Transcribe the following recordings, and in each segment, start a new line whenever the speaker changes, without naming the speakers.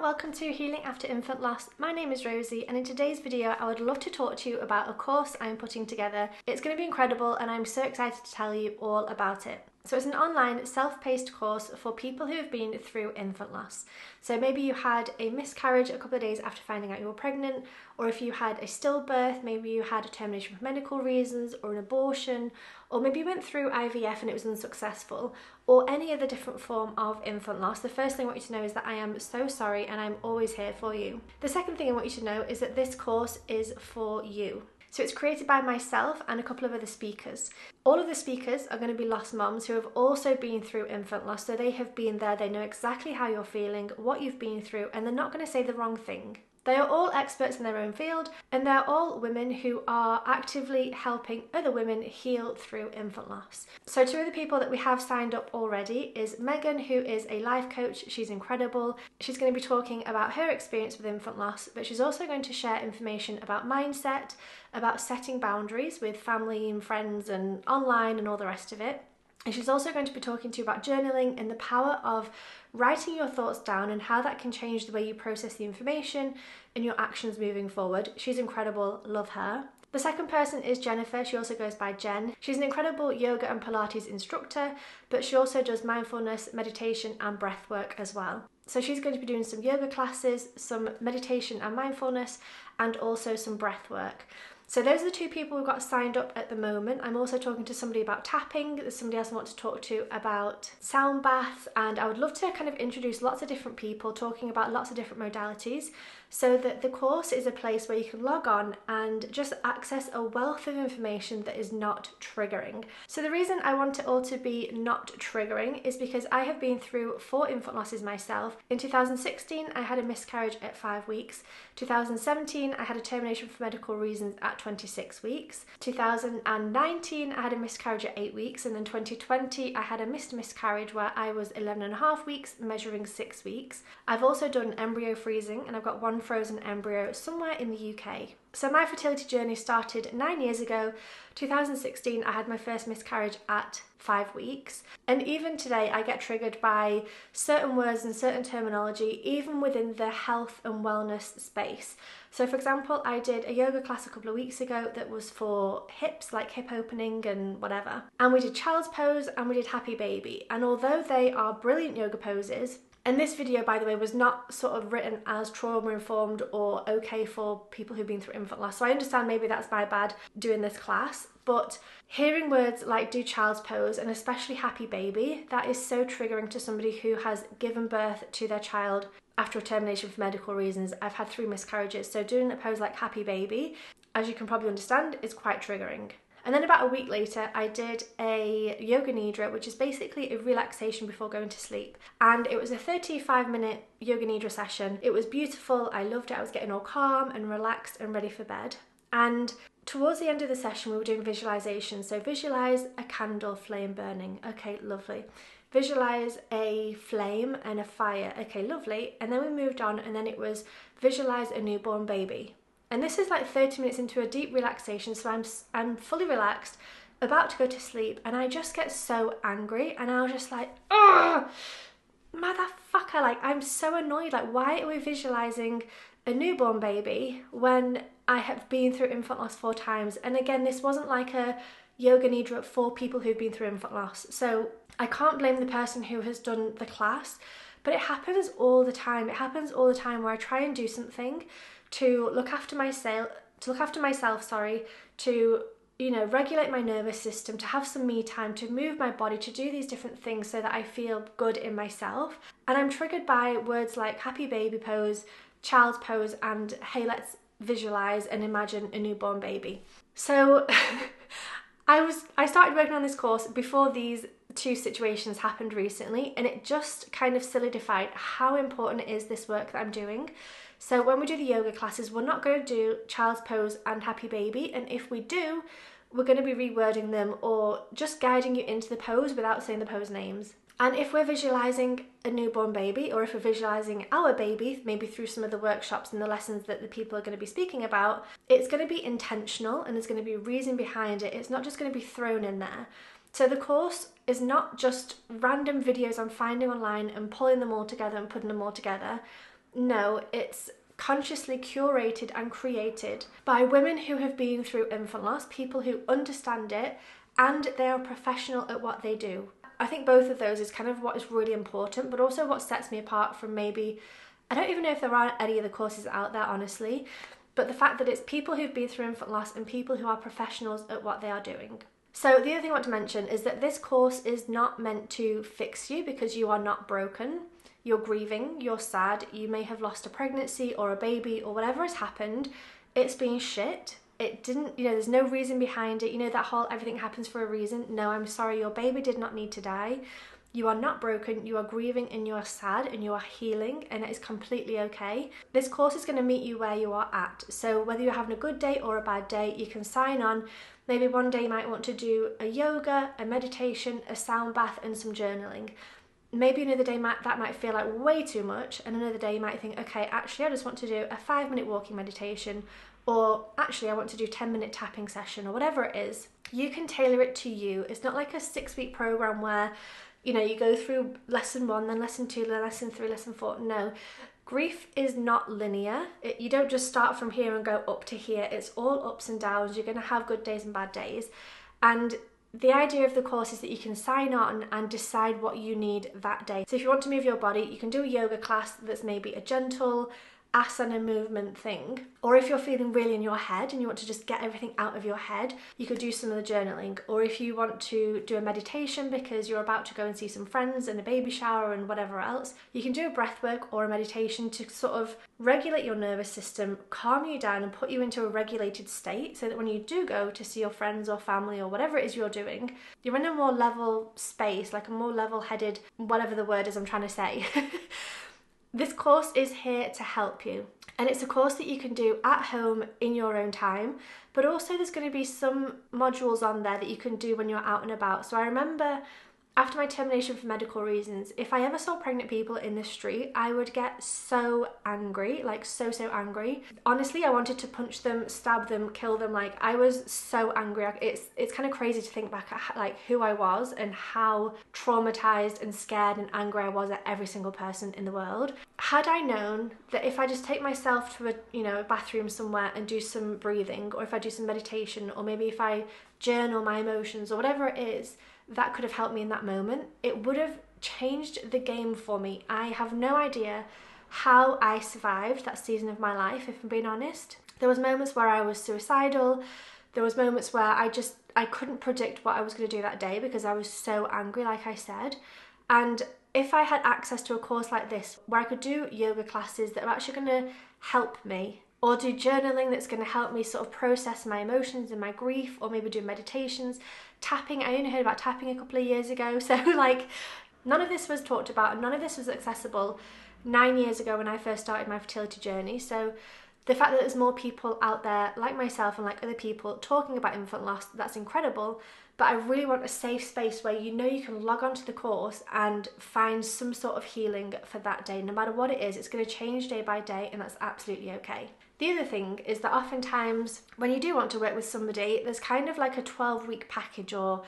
welcome to Healing After Infant Loss. My name is Rosie, and in today's video I would love to talk to you about a course I'm putting together. It's going to be incredible and I'm so excited to tell you all about it. So it's an online self-paced course for people who have been through infant loss. So maybe you had a miscarriage a couple of days after finding out you were pregnant, or if you had a stillbirth, maybe you had a termination for medical reasons or an abortion, or maybe you went through IVF and it was unsuccessful, or any other different form of infant loss. The first thing I want you to know is that I am so sorry and I'm always here for you. The second thing I want you to know is that this course is for you. So it's created by myself and a couple of other speakers. All of the speakers are going to be lost moms who have also been through infant loss. So they have been there, they know exactly how you're feeling, what you've been through, and they're not going to say the wrong thing. They are all experts in their own field, and they're all women who are actively helping other women heal through infant loss. So two of the people that we have signed up already is Megan, who is a life coach. She's incredible. She's going to be talking about her experience with infant loss, but she's also going to share information about mindset, about setting boundaries with family and friends and online and all the rest of it. And she's also going to be talking to you about journaling and the power of writing your thoughts down and how that can change the way you process the information and your actions moving forward. She's incredible, love her. The second person is Jennifer. She also goes by Jen. She's an incredible yoga and Pilates instructor, but she also does mindfulness, meditation and breath work as well. So she's going to be doing some yoga classes, some meditation and mindfulness, and also some breath work. So those are the two people we've got signed up at the moment. I'm also talking to somebody about tapping. There's somebody else I want to talk to about sound baths, and I would love to kind of introduce lots of different people talking about lots of different modalities, so that the course is a place where you can log on and just access a wealth of information that is not triggering. So the reason I want it all to be not triggering is because I have been through 4 infant losses myself. In 2016 I had a miscarriage at 5 weeks. 2017 I had a termination for medical reasons at 26 weeks. 2019 I had a miscarriage at 8 weeks, and then 2020 I had a missed miscarriage where I was 11.5 weeks measuring 6 weeks. I've also done embryo freezing, and I've got one frozen embryo somewhere in the UK. So my fertility journey started 9 years ago. 2016 I had my first miscarriage at 5 weeks, and even today I get triggered by certain words and certain terminology even within the health and wellness space. So for example, I did a yoga class a couple of weeks ago that was for hips, like hip opening and whatever, and we did child's pose and we did happy baby, and although they are brilliant yoga poses, and this video, by the way, was not sort of written as trauma-informed or okay for people who've been through infant loss. So I understand maybe that's my bad doing this class, but hearing words like do child's pose and especially happy baby, that is so triggering to somebody who has given birth to their child after a termination for medical reasons. I've had 3 miscarriages, so doing a pose like happy baby, as you can probably understand, is quite triggering. And then about a week later, I did a yoga nidra, which is basically a relaxation before going to sleep. And it was a 35-minute yoga nidra session. It was beautiful. I loved it. I was getting all calm and relaxed and ready for bed. And towards the end of the session, we were doing visualization. So visualize a candle flame burning. Okay, lovely. Visualize a flame and a fire. Okay, lovely. And then we moved on, and then it was visualize a newborn baby. And this is like 30 minutes into a deep relaxation, so I'm fully relaxed, about to go to sleep, and I just get so angry, and I was just like, ugh, motherfucker, like I'm so annoyed, like why are we visualizing a newborn baby when I have been through infant loss 4 times? And again, this wasn't like a yoga nidra for people who've been through infant loss, so I can't blame the person who has done the class, but it happens all the time. It happens all the time where I try and do something to look after myself, to, you know, regulate my nervous system, to have some me time, to move my body, to do these different things so that I feel good in myself. And I'm triggered by words like happy baby pose, child's pose, and hey, let's visualize and imagine a newborn baby. So I started working on this course before these 2 situations happened recently, and it just kind of solidified how important it is, this work that I'm doing. So when we do the yoga classes, we're not going to do child's pose and happy baby, and if we do, we're going to be rewording them or just guiding you into the pose without saying the pose names. And if we're visualizing a newborn baby, or if we're visualizing our baby, maybe through some of the workshops and the lessons that the people are going to be speaking about, it's going to be intentional and there's going to be a reason behind it. It's not just going to be thrown in there. So the course is not just random videos I'm finding online and pulling them all together and putting them all together. No, it's consciously curated and created by women who have been through infant loss, people who understand it, and they are professional at what they do. I think both of those is kind of what is really important, but also what sets me apart from maybe, I don't even know if there are any other courses out there, honestly, but the fact that it's people who've been through infant loss and people who are professionals at what they are doing. So the other thing I want to mention is that this course is not meant to fix you, because you are not broken. You're grieving, you're sad, you may have lost a pregnancy or a baby or whatever has happened. It's been shit. It didn't, there's no reason behind it. That whole everything happens for a reason. No, I'm sorry, your baby did not need to die. You are not broken, you are grieving and you are sad and you are healing, and it is completely okay. This course is going to meet you where you are at. So whether you're having a good day or a bad day, you can sign on. Maybe one day you might want to do a yoga, a meditation, a sound bath and some journaling. Maybe another day that might feel like way too much, and another day you might think, okay, actually I just want to do a 5-minute walking meditation, or actually I want to do 10-minute tapping session, or whatever it is. You can tailor it to you. It's not like a 6-week program where you go through lesson 1, then lesson 2, then lesson 3, lesson 4. No, grief is not linear. You don't just start from here and go up to here. It's all ups and downs. You're going to have good days and bad days. And the idea of the course is that you can sign on and decide what you need that day. So if you want to move your body, you can do a yoga class that's maybe a gentle asana movement thing. Or if you're feeling really in your head and you want to just get everything out of your head, you could do some of the journaling. Or if you want to do a meditation because you're about to go and see some friends and a baby shower and whatever else, you can do a breathwork or a meditation to sort of regulate your nervous system, calm you down and put you into a regulated state, so that when you do go to see your friends or family or whatever it is you're doing, you're in a more level space, like a more level-headed, whatever the word is I'm trying to say. This course is here to help you, and it's a course that you can do at home in your own time, but also there's going to be some modules on there that you can do when you're out and about. So I remember after my termination for medical reasons, if I ever saw pregnant people in the street, I would get so angry, like so angry. Honestly, I wanted to punch them, stab them, kill them. Like, I was so angry. It's kind of crazy to think back at like who I was and how traumatized and scared and angry I was at every single person in the world. Had I known that if I just take myself to a bathroom somewhere and do some breathing, or if I do some meditation, or maybe if I journal my emotions or whatever it is, that could have helped me in that moment, it would have changed the game for me. I have no idea how I survived that season of my life, if I'm being honest. There was moments where I was suicidal. There was moments where I couldn't predict what I was going to do that day because I was so angry, like I said. And if I had access to a course like this, where I could do yoga classes that are actually going to help me, or do journaling that's going to help me sort of process my emotions and my grief, or maybe do meditations, tapping. I only heard about tapping a couple of years ago, so like none of this was talked about and none of this was accessible 9 years ago when I first started my fertility journey. So the fact that there's more people out there like myself and like other people talking about infant loss, that's incredible. But I really want a safe space where you can log onto the course and find some sort of healing for that day. No matter what it is, it's going to change day by day, and that's absolutely okay. The other thing is that oftentimes when you do want to work with somebody, there's kind of like a 12-week package, or,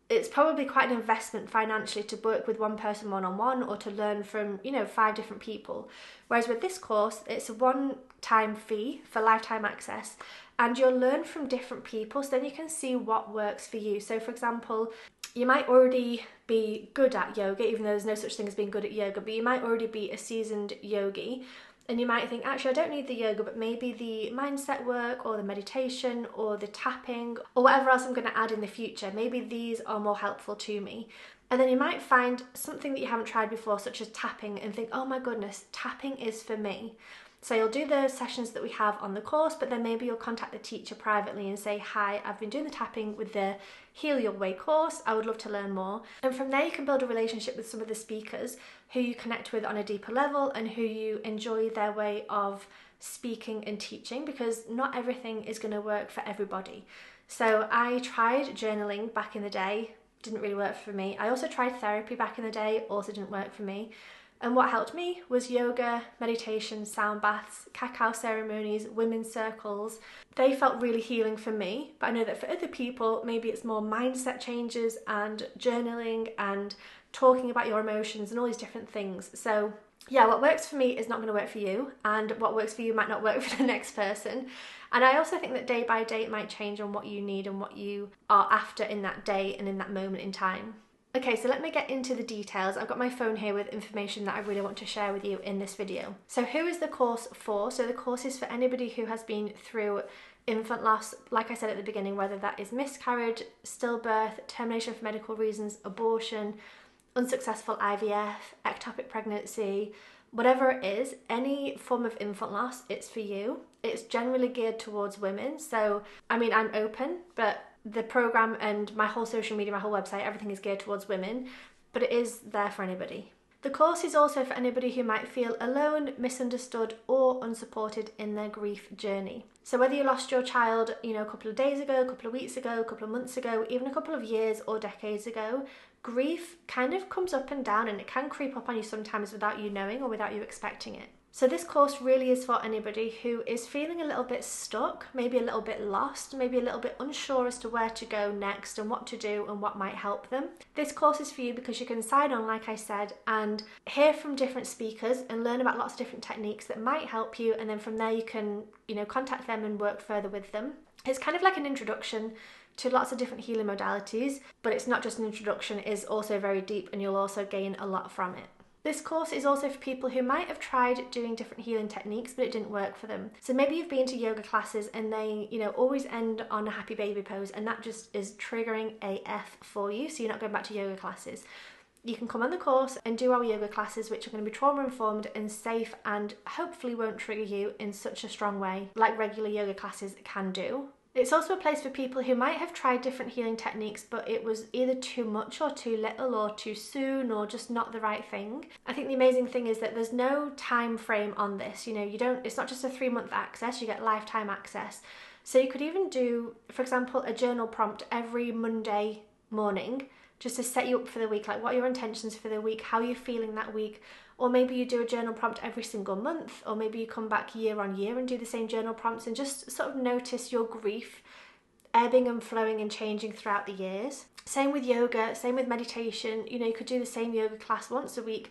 it's probably quite an investment financially to work with one person one-on-one, or to learn from, 5 different people. Whereas with this course, it's a one-time fee for lifetime access, and you'll learn from different people, so then you can see what works for you. So for example, you might already be good at yoga, even though there's no such thing as being good at yoga, but you might already be a seasoned yogi. And you might think, actually, I don't need the yoga, but maybe the mindset work or the meditation or the tapping or whatever else I'm going to add in the future, maybe these are more helpful to me. And then you might find something that you haven't tried before, such as tapping, and think, oh my goodness, tapping is for me. So you'll do the sessions that we have on the course, but then maybe you'll contact the teacher privately and say, hi, I've been doing the tapping with the Heal Your Way course. I would love to learn more. And from there you can build a relationship with some of the speakers who you connect with on a deeper level and who you enjoy their way of speaking and teaching, because not everything is going to work for everybody. So I tried journaling back in the day, didn't really work for me. I also tried therapy back in the day, also didn't work for me. And what helped me was yoga, meditation, sound baths, cacao ceremonies, women's circles. They felt really healing for me, but I know that for other people, maybe it's more mindset changes and journaling and talking about your emotions and all these different things. So yeah, what works for me is not going to work for you, and what works for you might not work for the next person. And I also think that day by day it might change on what you need and what you are after in that day and in that moment in time. Okay, so let me get into the details. I've got my phone here with information that I really want to share with you in this video. So who is the course for? So the course is for anybody who has been through infant loss, like I said at the beginning, whether that is miscarriage, stillbirth, termination for medical reasons, abortion, unsuccessful IVF, ectopic pregnancy, whatever it is, any form of infant loss, it's for you. It's generally geared towards women. So, I mean, I'm open, but the program and my whole social media, my whole website, everything is geared towards women, but it is there for anybody. The course is also for anybody who might feel alone, misunderstood, or unsupported in their grief journey. So whether you lost your child, a couple of days ago, a couple of weeks ago, a couple of months ago, even a couple of years or decades ago, grief kind of comes up and down, and it can creep up on you sometimes without you knowing or without you expecting it. So this course really is for anybody who is feeling a little bit stuck, maybe a little bit lost, maybe a little bit unsure as to where to go next and what to do and what might help them. This course is for you because you can sign on, like I said, and hear from different speakers and learn about lots of different techniques that might help you, and then from there you can, contact them and work further with them. It's kind of like an introduction to lots of different healing modalities, but it's not just an introduction, it is also very deep, and you'll also gain a lot from it. This course is also for people who might have tried doing different healing techniques, but it didn't work for them. So maybe you've been to yoga classes and they, always end on a happy baby pose, and that just is triggering AF for you, so you're not going back to yoga classes. You can come on the course and do our yoga classes, which are going to be trauma-informed and safe, and hopefully won't trigger you in such a strong way like regular yoga classes can do. It's also a place for people who might have tried different healing techniques, but it was either too much or too little or too soon or just not the right thing. I think the amazing thing is that there's no time frame on this. It's not just a 3-month access, you get lifetime access. So you could even do, for example, a journal prompt every Monday morning, just to set you up for the week, like what are your intentions for the week, how are you feeling that week. Or maybe you do a journal prompt every single month, or maybe you come back year on year and do the same journal prompts and just sort of notice your grief ebbing and flowing and changing throughout the years. Same with yoga, same with meditation. You could do the same yoga class once a week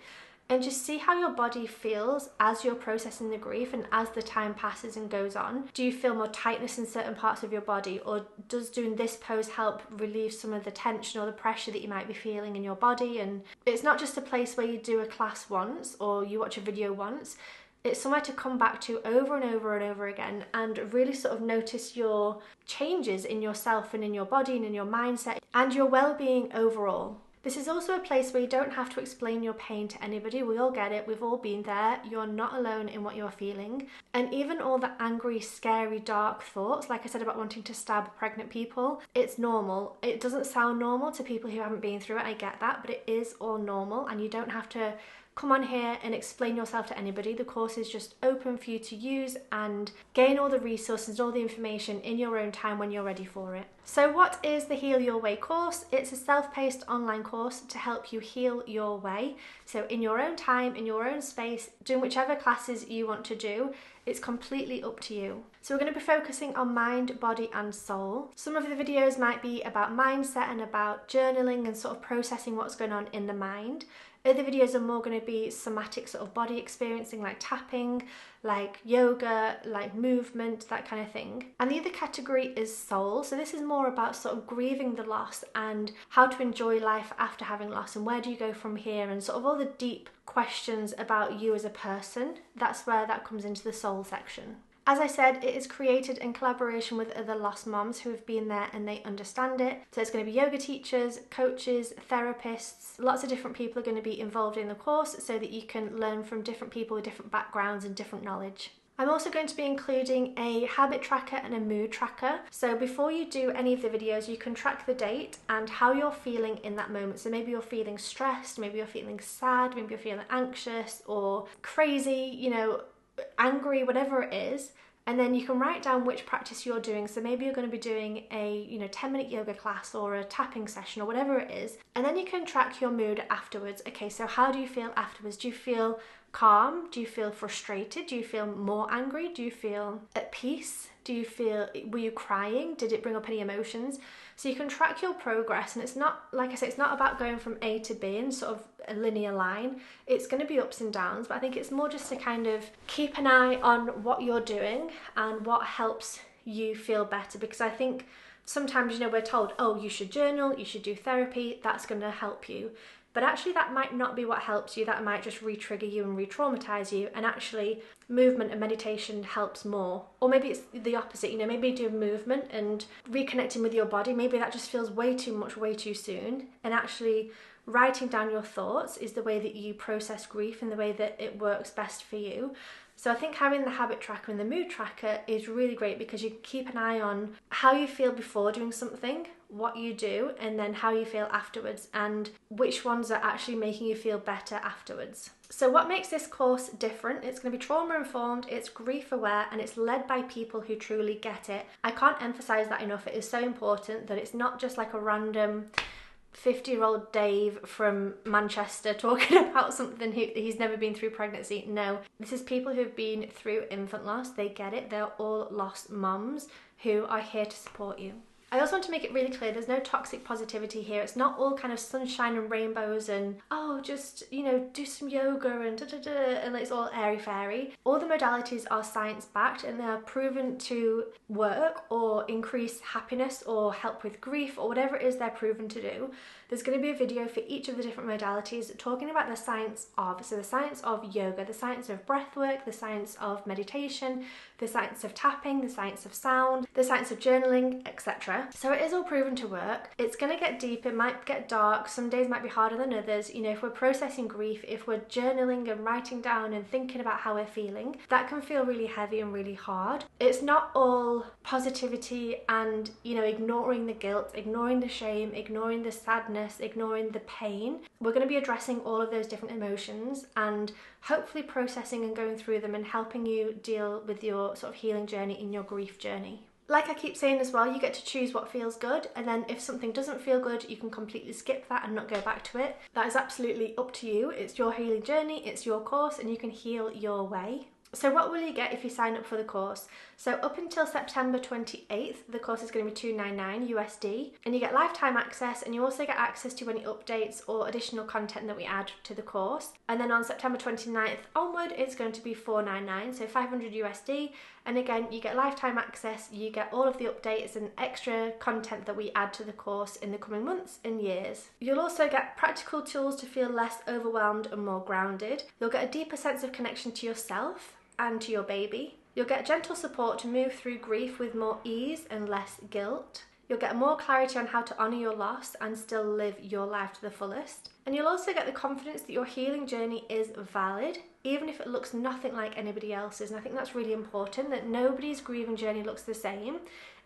and just see how your body feels as you're processing the grief and as the time passes and goes on. Do you feel more tightness in certain parts of your body, or does doing this pose help relieve some of the tension or the pressure that you might be feeling in your body? And it's not just a place where you do a class once or you watch a video once. It's somewhere to come back to over and over and over again and really sort of notice your changes in yourself and in your body and in your mindset and your well-being overall. This is also a place where you don't have to explain your pain to anybody. We all get it. We've all been there. You're not alone in what you're feeling. And even all the angry, scary, dark thoughts, like I said about wanting to stab pregnant people, it's normal. It doesn't sound normal to people who haven't been through it. I get that, but it is all normal, and you don't have to come on here and explain yourself to anybody. The course is just open for you to use and gain all the resources and all the information in your own time when you're ready for it. So what is the Heal Your Way course? It's a self-paced online course to help you heal your way. So in your own time, in your own space, doing whichever classes you want to do. It's completely up to you. So we're going to be focusing on mind, body and soul. Some of the videos might be about mindset and about journaling and sort of processing what's going on in the mind. Other videos are more going to be somatic sort of body experiencing, like tapping, like yoga, like movement, that kind of thing. And the other category is soul. So this is more about sort of grieving the loss and how to enjoy life after having loss, and where do you go from here, and sort of all the deep questions about you as a person. That's where that comes into the soul section. As I said, it is created in collaboration with other lost moms who have been there and they understand it. So it's going to be yoga teachers, coaches, therapists, lots of different people are going to be involved in the course so that you can learn from different people with different backgrounds and different knowledge. I'm also going to be including a habit tracker and a mood tracker. So before you do any of the videos, you can track the date and how you're feeling in that moment. So maybe you're feeling stressed, maybe you're feeling sad, maybe you're feeling anxious or crazy, angry, whatever it is. And then you can write down which practice you're doing. So maybe you're going to be doing a 10-minute yoga class or a tapping session or whatever it is. And then you can track your mood afterwards. Okay, so how do you feel afterwards? Do you feel calm? Do you feel frustrated? Do you feel more angry? Do you feel at peace? Were you crying? Did it bring up any emotions? So you can track your progress, and it's not, like I said, it's not about going from A to B in sort of a linear line. It's going to be ups and downs, but I think it's more just to kind of keep an eye on what you're doing and what helps you feel better, because I think sometimes, we're told, oh, you should journal, you should do therapy, that's going to help you. But actually that might not be what helps you. That might just re-trigger you and re-traumatize you, and actually movement and meditation helps more. Or maybe it's the opposite, maybe doing movement and reconnecting with your body, maybe that just feels way too much, way too soon, and actually writing down your thoughts is the way that you process grief and the way that it works best for you. So I think having the habit tracker and the mood tracker is really great, because you can keep an eye on how you feel before doing something, what you do, and then how you feel afterwards, and which ones are actually making you feel better afterwards. So what makes this course different? It's going to be trauma informed, it's grief aware, and it's led by people who truly get it. I can't emphasize that enough. It is so important that it's not just like a random 50-year-old Dave from Manchester talking about something he's never been through pregnancy. No, this is people who've been through infant loss. They get it. They're all lost moms who are here to support you. I also want to make it really clear, there's no toxic positivity here. It's not all kind of sunshine and rainbows and, oh, just, do some yoga and da-da-da, and it's all airy-fairy. All the modalities are science-backed, and they are proven to work or increase happiness or help with grief or whatever it is they're proven to do. There's going to be a video for each of the different modalities talking about the science of, so the science of yoga, the science of breathwork, the science of meditation, the science of tapping, the science of sound, the science of journaling, etc. So it is all proven to work. It's going to get deep, it might get dark, some days might be harder than others. If we're processing grief, if we're journaling and writing down and thinking about how we're feeling, that can feel really heavy and really hard. It's not all positivity and, ignoring the guilt, ignoring the shame, ignoring the sadness, ignoring the pain. We're going to be addressing all of those different emotions and hopefully processing and going through them and helping you deal with your sort of healing journey in your grief journey. Like I keep saying as well, you get to choose what feels good, and then if something doesn't feel good, you can completely skip that and not go back to it. That is absolutely up to you. It's your healing journey, it's your course, and you can heal your way. So what will you get if you sign up for the course? So up until September 28th, the course is going to be $299 USD, and you get lifetime access, and you also get access to any updates or additional content that we add to the course. And then on September 29th onward, it's going to be $499, so $500 USD. And again, you get lifetime access, you get all of the updates and extra content that we add to the course in the coming months and years. You'll also get practical tools to feel less overwhelmed and more grounded. You'll get a deeper sense of connection to yourself and to your baby. You'll get gentle support to move through grief with more ease and less guilt. You'll get more clarity on how to honour your loss and still live your life to the fullest. And you'll also get the confidence that your healing journey is valid, even if it looks nothing like anybody else's. And I think that's really important, that nobody's grieving journey looks the same.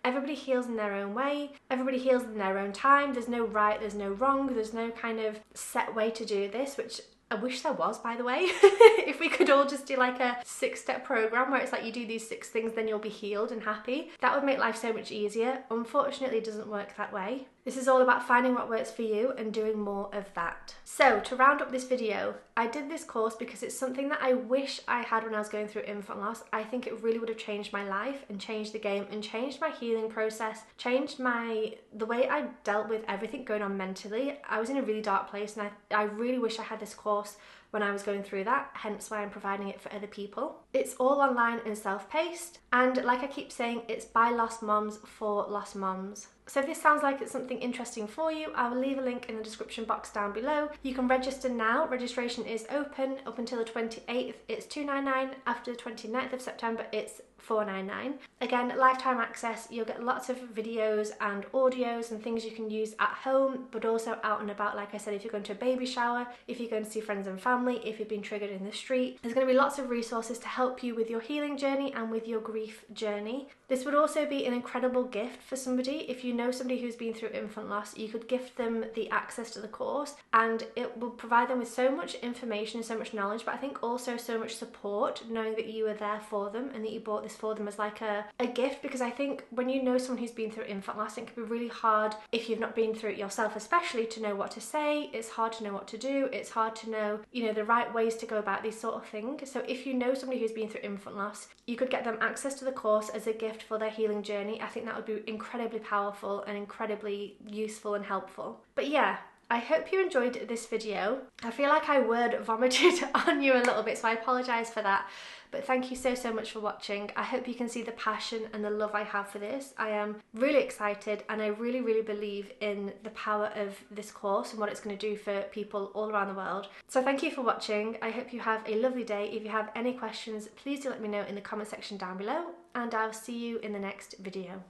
Everybody heals in their own way, everybody heals in their own time. There's no right, there's no wrong, there's no kind of set way to do this, which I wish there was, by the way. If we could all just do like a 6-step program where it's like you do these 6 things, then you'll be healed and happy. That would make life so much easier. Unfortunately, it doesn't work that way. This is all about finding what works for you and doing more of that. So to round up this video, I did this course because it's something that I wish I had when I was going through infant loss. I think it really would have changed my life and changed the game and changed my healing process, changed the way I dealt with everything going on mentally. I was in a really dark place, and I really wish I had this course when I was going through that, hence why I'm providing it for other people. It's all online and self-paced, and like I keep saying, it's by lost moms for lost moms. So if this sounds like it's something interesting for you, I will leave a link in the description box down below. You can register now. Registration is open up until the 28th. It's $299. After the 29th of September, it's $499. Again, lifetime access. You'll get lots of videos and audios and things you can use at home, but also out and about. Like I said, if you're going to a baby shower, if you're going to see friends and family, if you've been triggered in the street, there's going to be lots of resources to help you with your healing journey and with your grief journey. This would also be an incredible gift for somebody if you know somebody who's been through infant loss, you could gift them the access to the course, and it will provide them with so much information and so much knowledge, but I think also so much support, knowing that you were there for them and that you bought this for them as like a gift. Because I think when you know someone who's been through infant loss, it can be really hard if you've not been through it yourself, especially to know what to say. It's hard to know what to do. It's hard to know, you know, the right ways to go about these sort of things. So if you know somebody who's been through infant loss, you could get them access to the course as a gift for their healing journey. I think that would be incredibly powerful and incredibly useful and helpful. But yeah, I hope you enjoyed this video. I feel like I word vomited on you a little bit, so I apologise for that. But thank you so much for watching. I hope you can see the passion and the love I have for this. I am really excited, and I really believe in the power of this course and what it's going to do for people all around the world. So thank you for watching. I hope you have a lovely day. If you have any questions, please do let me know in the comment section down below, and I'll see you in the next video.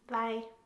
Bye.